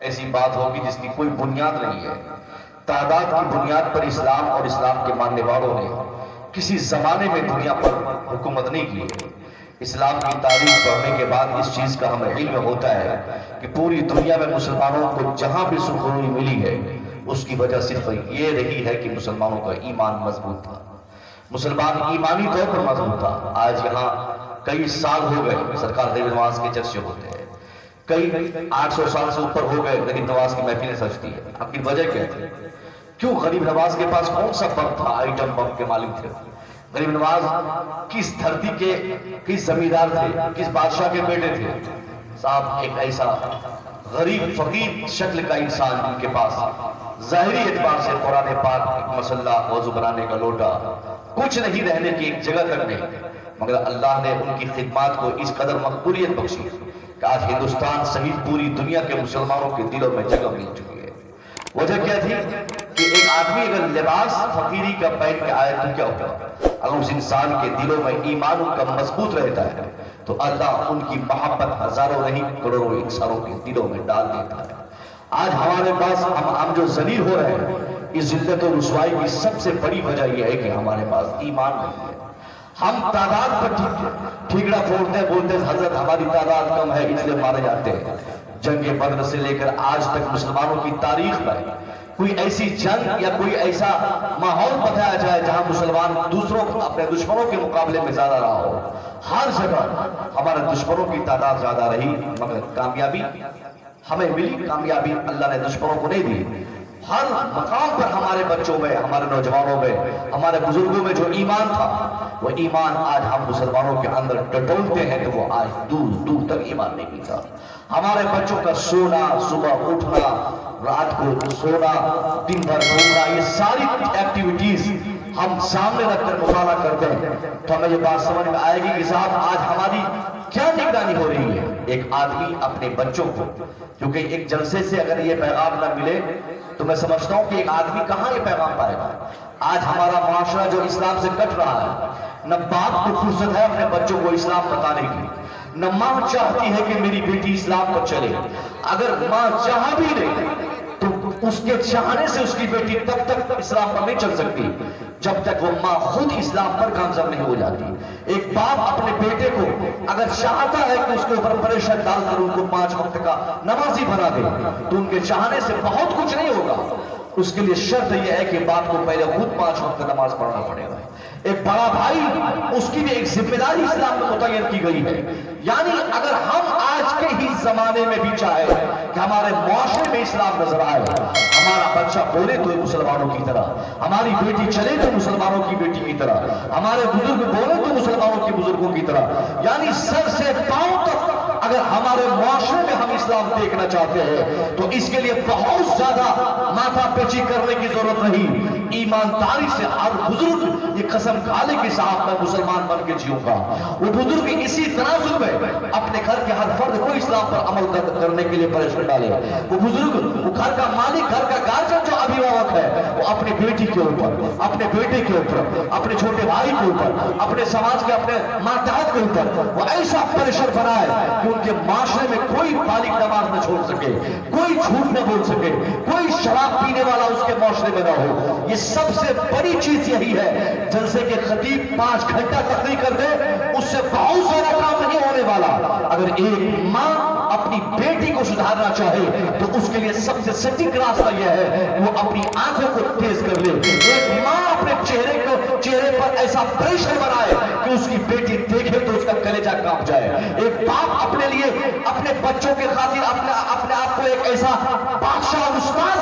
ایسی بات ہوگی جس کی کوئی بنیاد نہیں ہے۔ تعداد کی بنیاد پر اسلام اور اسلام کے ماننے والوں نے کسی زمانے میں دنیا پر حکومت نہیں کی ہے۔ اسلام کی تاریخ پڑھنے کے بعد اس چیز کا ہمیں علم ہوتا ہے کہ پوری دنیا میں مسلمانوں کو جہاں بھی سرخروئی ملی ہے اس کی وجہ صرف یہ رہی ہے کہ مسلمانوں کا ایمان مضبوط تھا، مسلمان ایمانی طور پر مضبوط تھا۔ آج یہاں کئی سال ہو گئے سرکار غریب نواز کے چرچے ہوتے ہیں، کئی 800 سال سے اوپر ہو گئے غریب نواز کی محفلیں سجتی ہے۔ اب کی وجہ کیا تھی؟ کیوں غریب نواز کے پاس کون سا بم تھا؟ آئٹم بم کے مالک تھے غریب نواز؟ کس دھرتی کے کس زمیندار تھے؟ کس بادشاہ کے بیٹے تھے؟ صاحب ایک ایسا غریب فقیر شکل کا انسان جن کے پاس ظاہری اعتبار سے قرآن پاک، مسلح، وضو بنانے کا لوٹا، کچھ نہیں، رہنے کی ایک جگہ تک نہیں، مگر اللہ نے ان کی خدمات کو اس قدر مقبولیت بخشی کہ آج ہندوستان سمیت پوری دنیا کے مسلمانوں کے دلوں میں جگہ مل چکی ہے۔ وجہ کیا تھی کہ ایک آدمی اگر لباس فقیری کا پہن کے آئے تو کیا ہوگا؟ اگر اس انسان کے دلوں میں ایمان ان کا مضبوط رہتا ہے تو اللہ ان کی محبت ہزاروں نہیں کروڑوں انسانوں کے دلوں میں ڈال دیتا ہے۔ آج ہمارے پاس ہم جو ذلیل ہو رہے ہیں، اس ذلت و رسوائی کی سب سے بڑی وجہ یہ ہے کہ ہمارے پاس ایمان نہیں ہے۔ ہم تعداد پر ٹھیکڑا پھوڑتے بولتے حضرت ہماری تعداد کم ہے اس لیے مارے جاتے ہیں۔ جنگ بدر سے لے کر آج تک مسلمانوں کی تاریخ میں کوئی ایسی جنگ یا کوئی ایسا ماحول بتایا جائے جہاں مسلمان دوسروں اپنے دشمنوں کے مقابلے میں زیادہ رہا ہو؟ ہر جگہ ہمارے دشمنوں کی تعداد زیادہ رہی، مگر کامیابی ہمیں ملی، کامیابی اللہ نے دشمنوں کو نہیں دی۔ ہر مقام پر ہمارے بچوں میں، ہمارے نوجوانوں میں، ہمارے بزرگوں میں جو ایمان تھا وہ ایمان آج ہم مسلمانوں کے اندر ٹٹولتے ہیں تو وہ آج دور دور تک ایمان نہیں ملتا۔ ہمارے بچوں کا سونا، صبح اٹھنا، رات کو سونا، دن بھر گھومنا، یہ ساری ایکٹیویٹیز ہم سامنے رکھ کر مطالعہ کرتے ہیں تو ہمیں یہ بات سمجھ میں آئے گی کہ صاحب آج ہماری کیا نگرانی ہو رہی ہے۔ ایک آدمی اپنے بچوں کو، کیونکہ ایک جلسے سے اگر یہ پیغام نہ ملے تو میں سمجھتا ہوں کہ ایک آدمی کہاں یہ پیغام پائے گا۔ آج ہمارا معاشرہ جو اسلام سے کٹ رہا ہے، نہ باپ کو فرصت ہے اپنے بچوں کو اسلام بتانے کی، نہ ماں چاہتی ہے کہ میری بیٹی اسلام پر چلے۔ اگر ماں چاہ بھی نہیں تو اس کے چاہنے سے اس کی بیٹی تب تک اسلام پر نہیں چل سکتی جب تک وہ ماں خود اسلام پر گامزن نہیں ہو جاتی۔ ایک باپ اپنے بیٹے کو اگر چاہتا ہے کہ اس کے اوپر پریشر ڈال کر ان کو 5 وقت کا نمازی بنا دے تو ان کے چاہنے سے بہت کچھ نہیں ہوگا۔ اس کے لیے شرط یہ ہے کہ باپ کو پہلے خود 5 وقت نماز پڑھنا پڑے گا۔ ایک بڑا بھائی، اس کی بھی ایک ذمہ داری اسلام میں متعین کی گئی ہے۔ یعنی اگر ہم آج کے ہی زمانے میں بھی چاہیں کہ ہمارے معاشرے میں اسلام نظر آئے، ہمارا بچہ بولے تو مسلمانوں کی طرح، ہماری بیٹی چلے تو مسلمانوں کی بیٹی کی طرح، ہمارے بزرگ بولے تو مسلمانوں کے بزرگوں کی طرح، یعنی سر سے پاؤں تک اگر ہمارے معاشرے میں ہم اسلام دیکھنا چاہتے ہیں تو اس کے لیے بہت زیادہ ماتھا پیچی کرنے کی ضرورت نہیں۔ ایمانداری سے ہر بزرگ یہ قسم کھا لے کہ صاحب میں مسلمان بن کے جیوں گا، وہ بزرگ اسی تناسب میں اپنے گھر کے ہر فرد کو اسلام پر عمل کرنے کے لیے پریشر ڈالے۔ وہ بزرگ، وہ گھر کا مالک، گھر کا گارجن جو ابھیبھاوک ہے، وہ اپنی بیٹی کے اوپر، اپنے بیٹے کے اوپر، اپنے چھوٹے بھائی کے اوپر، اپنے سماج کے اپنے ماتحت کے اوپر وہ ایسا پریشر بنائے کہ ان کے معاشرے میں کوئی بالغ نماز نہ چھوڑ سکے، کوئی جھوٹ نہ بول سکے، کوئی شراب پینے والا اس کے معاشرے میں نہ ہو۔ یہ سب سے بڑی چیز یہی ہے، جلسے کے خطیب 5 گھنٹہ تقریر کر دے، اس سے بہت سارا کام نہیں ہونے والا۔ اگر ایک ماں اپنی بیٹی کو سدھارنا چاہے تو اس کے لیے سب سے سٹیک راستہ یہ ہے وہ اپنی آنکھوں کو تیز کر لے۔ ایک ماں اپنے چہرے پر ایسا پریشر بنائے کہ اس کی بیٹی دیکھے تو اس کا کلیجہ کانپ جائے۔ ایک باپ اپنے لیے اپنے بچوں کے خاطر اپنے آپ کو ایک ایسا بادشاہ استاد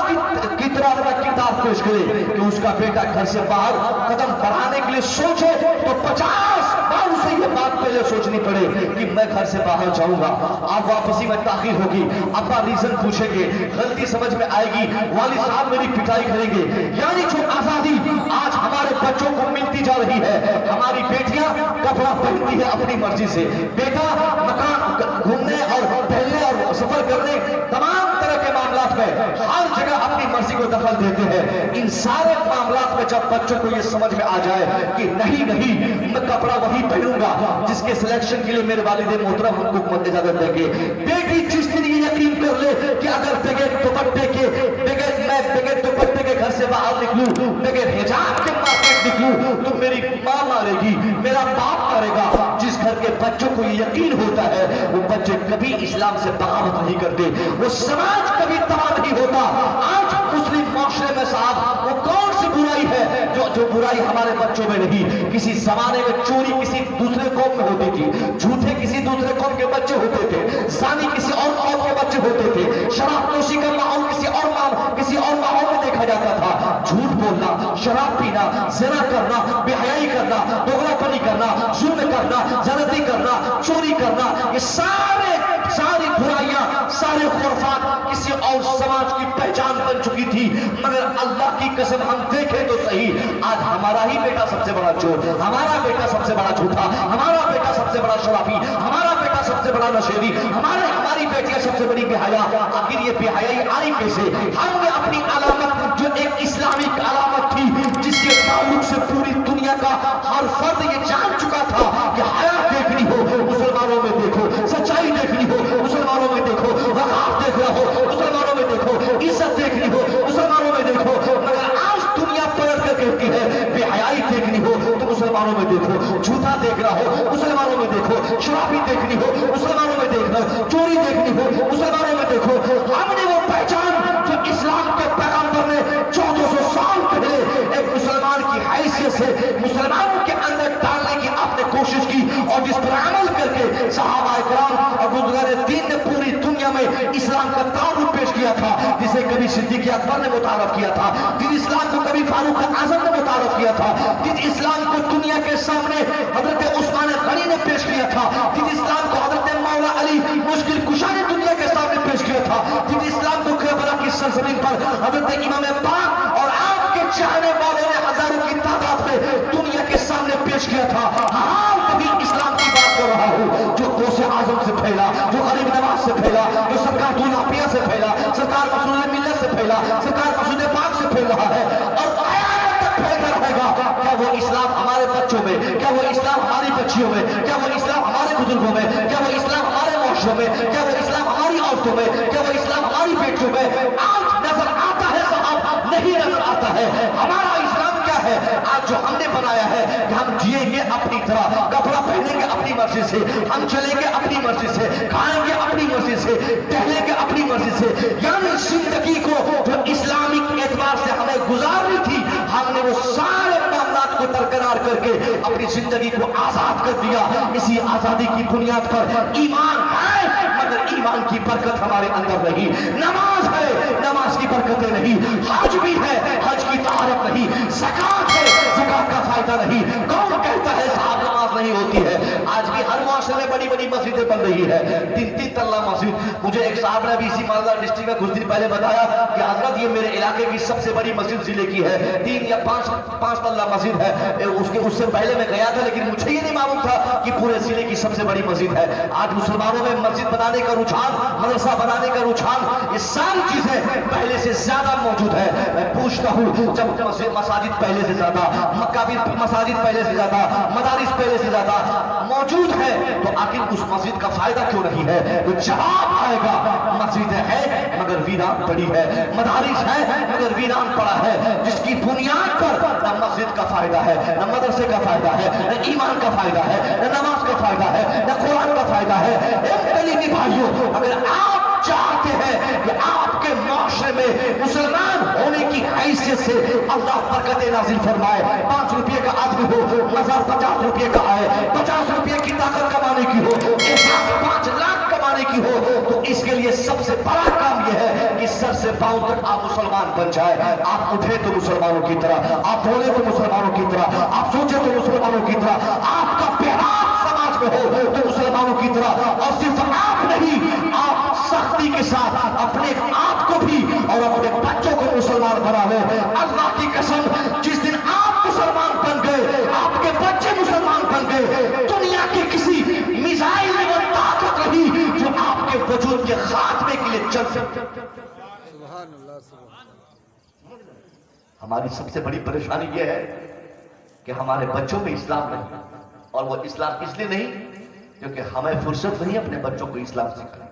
کی طرح اپنا کردار پیش کرے کہ اس کا بیٹا گھر سے باہر قدم بڑھانے کے لیے سوچے تو 50 بار اسے یہ بات پہلے سوچنی پڑے کہ میں گھر سے باہر جاؤں گا، آپ واپسی میں تاخیر ہوگی، ابا ریزن پوچھیں گے، غلطی سمجھ میں آئے گی، والد صاحب میری پٹائی کریں گے۔ یعنی جو آزادی آج ہمارے بچوں کو ملتی جا رہی ہے، ہماری بیٹیاں کپڑا پہنتی ہے اپنی مرضی سے، بیٹا مکان گھومنے اور ٹہلنے اور سفر کرنے تمام طرح کے معاملات میں ہر جگہ اپنی مرضی کو دخل دیتے ہیں۔ ان سارے معاملات میں جب بچوں کو یہ سمجھ میں آ جائے کہ نہیں میں کپڑا وہی پہنوں گا جس کے سلیکشن کے لیے میرے والد محترم حکومت اجازت دیں گے، بیٹی جس دن یہ یقین کر لے کہ اگر بغیر دوپٹے کے گھر سے باہر نکلوں، بغیر حجاب کے مارکیٹ نکلوں تو میری ماں مارے گی، میرا باپ مارے گا۔ جس گھر کے بچوں کو یہ یقین ہوتا ہے وہ بچے کبھی اسلام سے بغاوت نہیں کرتے، وہ سماج کبھی تباہ نہیں ہوتا۔ آج مسلم معاشرے میں صاحب وہ کون سی برائی ہے جو برائی ہمارے بچوں میں نہیں؟ کسی زمانے میں چوری کسی دوسرے قوم میں ہوتی تھی، جھوٹے کسی دوسرے قوم کے بچے ہوتے تھے، زانی کسی اور قوم کے بچے ہوتے تھے، شراب نوشی کا ماحول کسی اور ماحول میں دیکھا جاتا تھا۔ جھوٹ بولنا، شراب پینا، زنا کرنا، بے حیائی کرنا، دوغلا پنی کرنا، ظلم کرنا، زیادتی کرنا، چوری کرنا، یہ ساری برائیاں، سارے خرافات کسی اور سماج کی پہچان بن چکی تھی۔ مگر اللہ کی قسم ہم دیکھیں تو صحیح، آج ہمارا ہی بیٹا سب سے بڑا چور، ہمارا بیٹا سب سے بڑا جھوٹا، ہمارا بیٹا سب سے بڑا شرابی، ہمارا بیٹا سب سے بڑا نشیبی، ہماری بیٹیاں سب سے بڑی بے حیا۔ آخر یہ بے حیائی آئی کیسے؟ ہم نے اپنی علامت جو ایک اسلامک علامت تھی، جس کے تعلق سے پوری دنیا کا ہر فرد یہ جان چکا تھا کہ حیا دیکھنی ہو مسلمانوں میں دیکھو، سچائی دیکھنی ہو مسلمانوں میں دیکھو، وقار دیکھنا ہو مسلمانوں میں دیکھو، عزت دیکھنی ہو مسلمانوں میں دیکھو۔ مگر آج دنیا پلٹ کر کہتی ہے بے حیائی دیکھنی ہو تو مسلمانوں میں دیکھو، جھوٹا دیکھنا ہو مسلمانوں میں دیکھو، شرابی دیکھنی ہو مسلمانوں میں دیکھنا، چوری دیکھنی ہو مسلمانوں میں دیکھو۔ ہم نے وہ پہچان جو اسلام کے پیغمبر نے 1400 سال پہلے ایک مسلمان کی حیثیت سے مسلمانوں کے اندر ڈالنے کی آپ نے کوشش کی، اور جس پر عمل کر کے صحابہ کرام اور بزرگان دین نے پوری دنیا میں اسلام کا تعارف پیش کیا تھا، جسے کبھی صدیق اکبر نے متعارف کیا تھا، جس اسلام کو کبھی فاروق اعظم نے متعارف کیا تھا، جس اسلام کو دنیا کے سامنے حضرت عثمان غنی نے پیش کیا تھا، جس اسلام کو حضرت مولا علی مشکل کشا نے دنیا کے سامنے پیش کیا تھا، جس اسلام کو کربلا کی سرزمین پر حضرت امام پاک اور آپ کے چاہنے والوں نے ہزاروں کی تعداد میں دنیا کے سامنے پیش کیا تھا۔ ہاں کبھی اسلام کی بات کر رہا ہوں جو غوث اعظم سے پھیلا، جو غریب نواز سے پھیلا، جو سرکار دولہپیا سے پھیلا، سرکار مسعود ملت سے پھیلا، سرکار مسعود پاک سے پھیل رہا ہے اور قیامت تک پھیلتا رہے گا۔ کیا وہ اسلام ہمارے بچوں میں، کیا وہ اسلام ہماری بچیوں میں، کیا وہ اسلام ہمارے بزرگوں میں، کیا وہ اسلام ہمارے معاشروں میں، کیا وہ اسلام ہماری عورتوں میں، کیا وہ اسلام ہماری بیٹیوں میں آج نظر آتا ہے؟ صاحب نہیں نظر آتا ہے۔ ہمارا اسلام کیا ہے آج جو ہم نے بنایا ہے کہ ہم جیئیں گے اپنی طرح، کپڑا پہنیں گے اپنی مرضی سے، ہم چلیں گے اپنی مرضی سے، کھائیں گے اپنی مرضی سے، ٹہلیں گے اپنی مرضی سے۔ یعنی زندگی کو جو اسلامک اعتبار سے ہمیں گزارنی تھی، ہم نے وہ سارے معاملات کو درکنار کر کے اپنی زندگی کو آزاد کر دیا۔ اسی آزادی کی بنیاد پر ایمان ہے، مگر ایمان کی برکت ہمارے اندر نہیں۔ نماز ہے، نماز کی برکتیں نہیں۔ حج بھی ہے، حج کی طہارت نہیں۔ زکات ہے، زکات کا فائدہ نہیں۔ کون کہتا ہے صاحب نماز نہیں ہوتی ہے؟ آج بھی ہر معاشرے میں بڑی بڑی مسجدیں بن رہی ہے، 3 تلہ مسجد۔ مجھے ایک صاحب نے ابھی اسی مالدہ ڈسٹرکٹ میں کچھ دن پہلے بتایا کہ حضرت یہ میرے علاقے کی سب سے بڑی مسجد ضلع کی ہے، 3 یا 5 تلہ مسجد ہے۔ اس سے پہلے میں گیا تھا لیکن مجھے یہ نہیں معلوم تھا کہ پورے ضلع کی سب سے بڑی مسجد ہے۔ آج مسلمانوں میں مسجد بنانے کا رجحان، مدرسہ بنانے کا رجحان، یہ ساری چیزیں پہلے سے زیادہ موجود ہے۔ میں پوچھتا ہوں جب مساجد پہلے سے زیادہ، مکابر مساجد پہلے سے زیادہ، مدارس پہلے سے زیادہ موجود ہے تو آخر اس مسجد کا فائدہ کیوں نہیں ہے؟ تو جواب آئے گا مسجد ہے مگر ویران پڑی ہے، مدارس ہے مگر ویران پڑا ہے، جس کی بنیاد پر نہ مسجد کا فائدہ ہے، نہ مدرسے کا فائدہ ہے، نہ ایمان کا فائدہ ہے، نہ نماز کا فائدہ ہے، نہ قرآن کا فائدہ ہے۔ کلیمی بھائیوں، اگر آپ چاہتے ہیں کہ آپ کے معاشرے میں مسلمان ہونے کی حیثیت سے اللہ برکتیں نازل فرمائے، 5 روپے کا آدمی ہو، مزار 50 روپے کا آئے، 50 روپے کی طاقت کمانے کی ہو، 5 لاکھ کمانے کی ہو، تو اس کے لیے سب سے بڑا کام یہ ہے کہ سر سے پاؤں تک آپ مسلمان بن جائے۔ آپ اٹھے تو مسلمانوں کی طرح، آپ بولے تو مسلمانوں کی طرح، آپ سوچے تو مسلمانوں کی طرح، آپ کا پیغام سماج میں ہو تو مسلمانوں کی طرح۔ اور صرف آپ نہیں، آپ سختی کے ساتھ اپنے آپ کو بھی اور اپنے بچوں کو مسلمان بنا لیں۔ اللہ کی قسم، جس دن آپ مسلمان بن گئے، آپ کے بچے مسلمان بن گئے، دنیا کی کسی میزائل میں وہ طاقت رہی جو آپ کے وجود کے خاتمے کے لیے چل سکتے۔ سبحان اللہ، سبحان اللہ۔ ہماری سب سے بڑی پریشانی یہ ہے کہ ہمارے بچوں میں اسلام نہیں، اور وہ اسلام اس لیے نہیں کیونکہ ہمیں فرصت نہیں اپنے بچوں کو اسلام سکھانے کی۔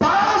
5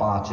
5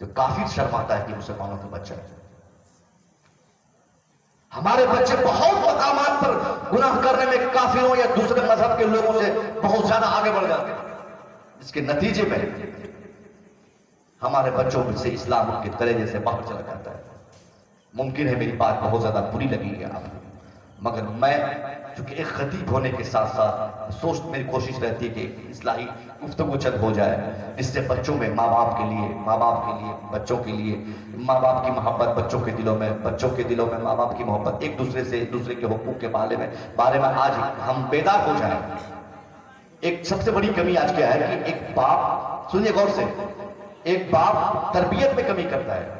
جو کافر شرماتا ہے کہ مسلمانوں کا بچہ ہے. ہمارے بچے بہت مقامات پر گناہ کرنے میں کافروں یا دوسرے مذہب کے لوگوں سے بہت زیادہ آگے بڑھ جاتے ہیں. اس کے نتیجے میں ہمارے بچوں میں سے اسلام ان کے کلیجے سے باہر چلا جاتا ہے. ممکن ہے میری بات بہت زیادہ بری لگی ہے آپ کو، مگر میں چونکہ ایک خطیب ہونے کے ساتھ ساتھ میری کوشش رہتی ہے کہ اصلاحی گفتگو چند ہو جائے، جس سے بچوں میں ماں باپ کے لیے بچوں کے لیے ماں باپ کی محبت بچوں کے دلوں میں ماں باپ کی محبت، ایک دوسرے کے حقوق کے بارے میں آج ہم بیدار ہو جائیں. ایک سب سے بڑی کمی آج کیا ہے کہ ایک باپ، سنیے غور سے، ایک باپ تربیت میں کمی کرتا ہے،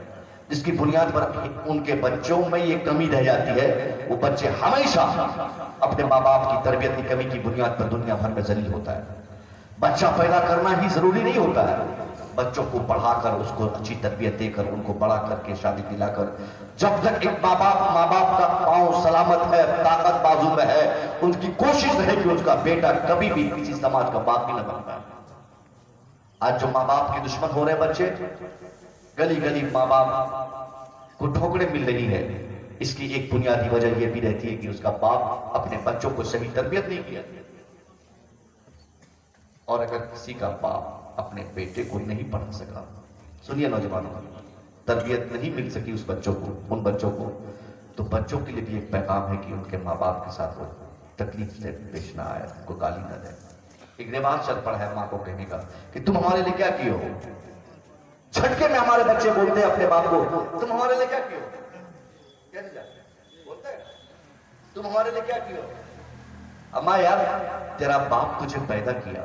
جس کی بنیاد پر ان کے بچوں میں یہ کمی رہ جاتی ہے. وہ بچے ہمیشہ اپنے ماں باپ کی تربیت کی کمی کی بنیاد پر دنیا بھر میں ذلیل ہوتا ہے. بچہ پیدا کرنا ہی ضروری نہیں ہوتا ہے، بچوں کو پڑھا کر، اس کو اچھی تربیت دے کر، ان کو بڑا کر کے شادی دلا کر، جب تک ایک ماں باپ کا پاؤں سلامت ہے، طاقت بازو میں ہے، ان کی کوشش رہے کہ اس کا بیٹا کبھی بھی کسی سماج کا باپ ہی نہ بن پائے. آج جو ماں باپ کے دشمن ہو رہے ہیں بچے، گلی گلی ماں باپ کو ٹھوکریں مل رہی ہے، اس کی ایک بنیادی وجہ یہ بھی رہتی ہے کہ اس کا باپ اپنے بچوں کو صحیح تربیت نہیں کیا. اور اگر کسی کا باپ اپنے بیٹے کو نہیں پڑھا سکا، سنیے نوجوانوں، تربیت نہیں مل سکی اس بچوں کو، ان بچوں کو، تو بچوں کے لیے بھی ایک پیغام ہے کہ ان کے ماں باپ کے ساتھ وہ تکلیف سے پیش نہ آئے، ان کو گالی نہ دیں. ایک رواج چل پڑا ہے ماں کو کہنے کا کہ تم ہمارے لیے کیا کیے ہو. جھٹکے میں ہمارے بچے بولتے ہیں اپنے باپ کو، تم ہمارے لیے کیا کیے ہو. کیا بولتا ہے تم ہمارے لیے کیا کیے ہو. اماں یار، تیرا باپ تجھے پیدا کیا،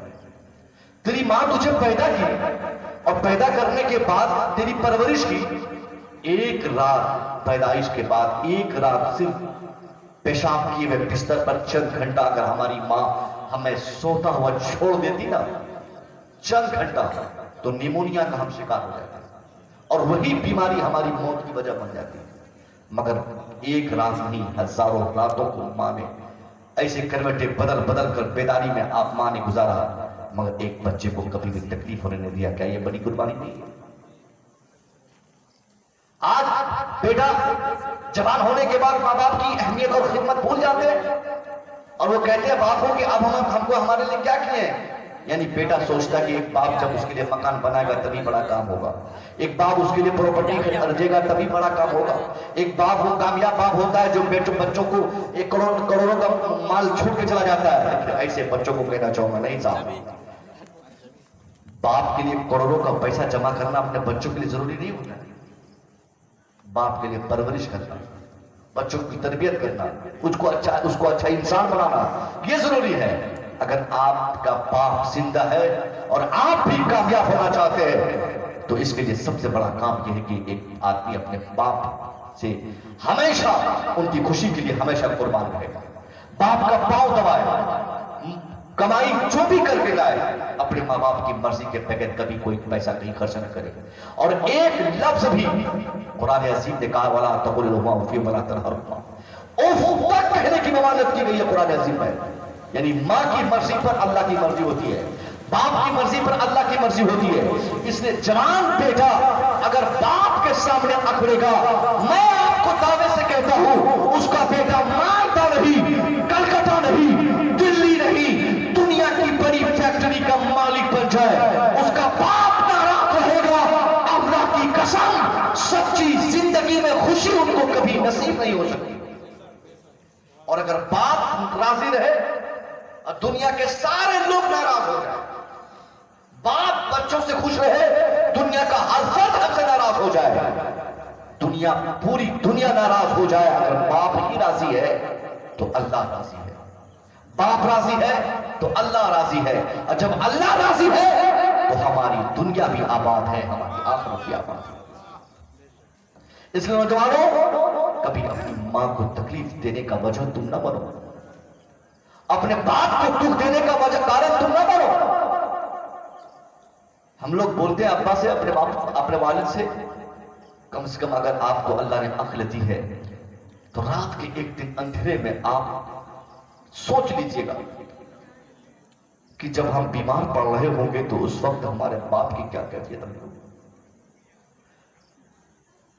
تیری ماں تجھے پیدا کی، اور پیدا کرنے کے بعد تیری پرورش کی. ایک رات پیدائش کے بعد، ایک رات صرف پیشاب کیے ہوئے بستر پر چند گھنٹہ اگر ہماری ماں ہمیں سوتا ہوا چھوڑ دیتی نا، چند گھنٹہ، تو نیمونیا کا ہم شکار ہو جاتے ہیں، اور وہی بیماری ہماری موت کی وجہ بن جاتی ہے. مگر ایک رات نہیں، ہزاروں راتوں کو ماں نے ایسے کروٹیں بدل بدل کر بیداری میں آپ ماں نے گزارا، مگر ایک بچے کو کبھی بھی تکلیف ہونے نہیں دیا. کیا یہ بڑی قربانی نہیں ہے؟ آج بیٹا جوان ہونے کے بعد ماں باپ کی اہمیت اور خدمت بھول جاتے ہیں، اور وہ کہتے ہیں باپ کو کہ اب ہم کو ہمارے لیے کیا کیے ہیں. یعنی بیٹا سوچتا کہ ایک باپ جب اس کے لیے مکان بنائے گا تبھی بڑا کام ہوگا، ایک باپ اس کے لیے پراپرٹی خرچے گا تبھی بڑا کام ہوگا. ایک باپ وہ کامیاب باپ ہوتا ہے جو بچوں کو ایک کروڑوں کا مال چھوڑ کے چلا جاتا ہے. ایسے بچوں کو کہنا چاہوں گا، نہیں صاحب، باپ کے لیے کروڑوں کا پیسہ جمع کرنا اپنے بچوں کے لیے ضروری نہیں ہوتا ہے. باپ کے لیے پرورش کرنا، بچوں کی تربیت کرنا، اس کو اچھا انسان بنانا، یہ ضروری ہے. اگر آپ کا باپ زندہ ہے اور آپ بھی کامیاب ہونا چاہتے ہیں تو اس کے لیے سب سے بڑا کام یہ ہے کہ ایک آدمی اپنے باپ سے ہمیشہ ان کی خوشی کے لیے ہمیشہ قربان رہے. باپ کا پاؤں دبائے، کمائی جو بھی کر کے لائے، اپنے ماں باپ کی مرضی کے بغیر کبھی کوئی پیسہ کہیں خرچ نہ کرے. اور ایک لفظ بھی قرآن عظیم نے کہا وَلَا تَقُلْ لَهُمَا أُفٍّ وَلَا تَنْهَرْهُمَا، اوف تک کہنے کی ممانعت کی گئی ہے قرآن عظیم میں. یعنی ماں کی مرضی پر اللہ کی مرضی ہوتی ہے، باپ کی مرضی پر اللہ کی مرضی ہوتی ہے. اس لیے جوان بیٹا اگر باپ کے سامنے اکڑے گا، میں آپ کو دعوے سے کہتا ہوں اس کا بیٹا مالدہ نہیں، کلکتہ نہیں، دلی نہیں، دنیا کی بڑی فیکٹری کا مالک بن جائے، اس کا باپ ناراض رہے گا. اللہ کی قسم، سچی زندگی میں خوشی ان کو کبھی نصیب نہیں ہو سکتی. اور اگر باپ راضی رہے اور دنیا کے سارے لوگ ناراض ہو جائے، باپ بچوں سے خوش رہے، دنیا کا ہر فرد ہم سے ناراض ہو جائے، پوری دنیا ناراض ہو جائے، اگر باپ ہی راضی ہے تو اللہ راضی ہے. باپ راضی ہے تو اللہ راضی ہے، اور جب اللہ راضی ہے تو ہماری دنیا بھی آباد ہے، ہماری آخرت بھی آباد ہے. اس لیے نوجوانوں، کبھی اپنی ماں کو تکلیف دینے کا وجہ تم نہ بنو، اپنے باپ کو دکھ دینے کا وجہ کارن تم نہ بنو. ہم لوگ بولتے ہیں ابا سے، اپنے والد سے، کم سے کم اگر آپ کو اللہ نے عقل دی ہے تو رات کے ایک دن اندھیرے میں آپ سوچ لیجئے گا کہ جب ہم بیمار پڑ رہے ہوں گے تو اس وقت ہمارے باپ کی کیا کیفیت ہوگی.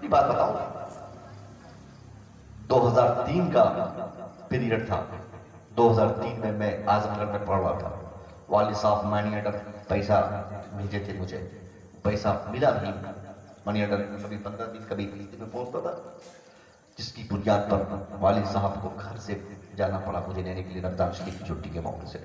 اپنی بات بتاؤں، 2003 کا پیریڈ تھا، 2003 میں میں اعظم گڑھ میں پڑھ رہا تھا، والد صاحب منی آرڈر پیسہ بھیجے تھے مجھے، پیسہ ملا نہیں، منی آرڈر کبھی 15 دن کبھی 20 دن میں پہنچتا تھا، جس کی بنیاد پر والد صاحب کو گھر سے جانا پڑا مجھے لینے کے لیے رمضان شریف کی چھٹی کے موقع سے۔